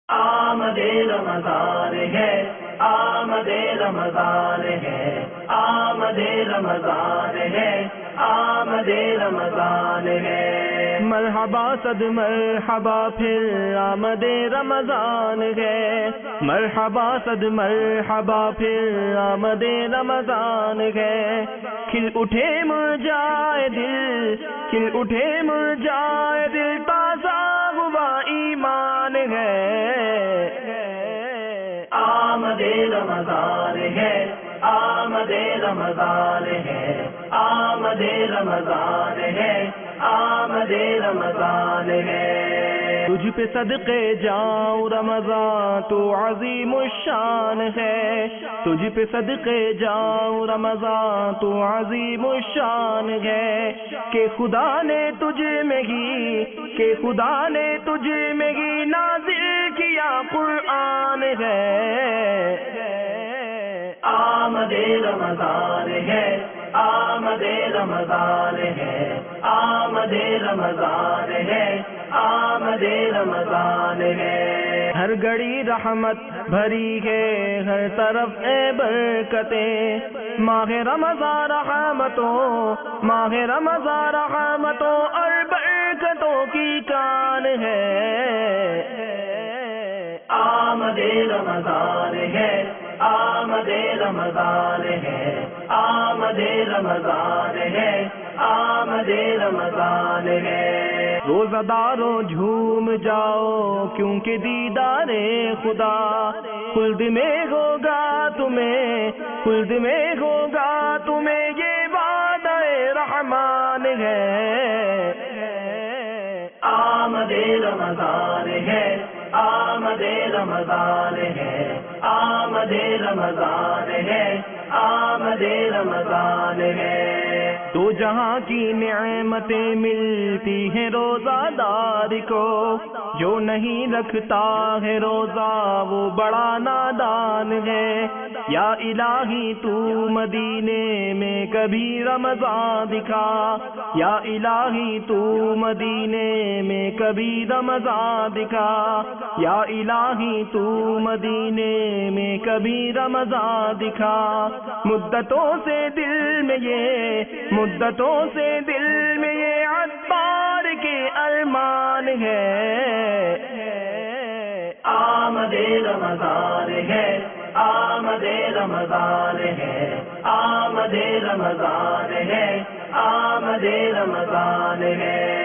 آمد رمضان ہے، آمد رمضان ہے، آمد رمضان ہے، آمد رمضان ہے۔ مرحبا صد مرحبا پھر آمد رمضان ہے، مرحبا صد مرحبا پھر آمد رمضان ہے۔ کھل اٹھے مرجائے دل، کھل اٹھے مرجائے دل، تازہ ہوا ایمان ہے۔ آمد رمضان ہے، آمد رمضان ہے، آمد رمضان ہے، آمد رمضان ہے۔ تجھ پہ صدقے جاؤں رمضان تو عظیم الشان ہے، تجھ پہ صدقے جاؤں رمضان تو عظیم الشان ہے۔ کہ خدا نے تجھ میں ہی، کہ خدا نے تجھ میں ہی نازل کیا قرآن ہے۔ آمد رمضان ہے، آمد رمضان ہے، آمد رمضان ہے، آمد رمضان ہے۔ ہر گھڑی رحمت بھری ہے، ہر طرف اے برکتیں، ماہ رمضان رحمتوں، ماہ رمضان رحمتوں اور برکتوں کی کان ہے۔ آمد رمضان ہے، آمد رمضان ہے، آمد رمضان ہے، آمد رمضان ہے۔ روزہ داروں جھوم جاؤ کیونکہ دیدار خدا خلد میں ہوگا تمہیں، خلد میں ہوگا تمہیں، یہ وعدہ رحمان ہے۔ آمد رمضان ہے، آمد رمضان ہے، آمد رمضان ہے، آمد رمضان ہے۔ دو جہاں کی نعمتیں ملتی ہیں روزہ دار کو، جو نہیں رکھتا ہے روزہ وہ بڑا نادان ہے۔ یا الہی تو مدینے میں کبھی رمضان دکھا، یا الہی تو مدینے میں کبھی رمضان دکھا، یا الہی تو مدینے میں کبھی رمضان دکھا۔ مدتوں سے دل میں یہ، مدتوں سے دل میں یہ عطار کے ارمان ہے۔ آمد رمضان ہے، آمد رمضان ہے، آمد رمضان ہے، آمد رمضان ہے۔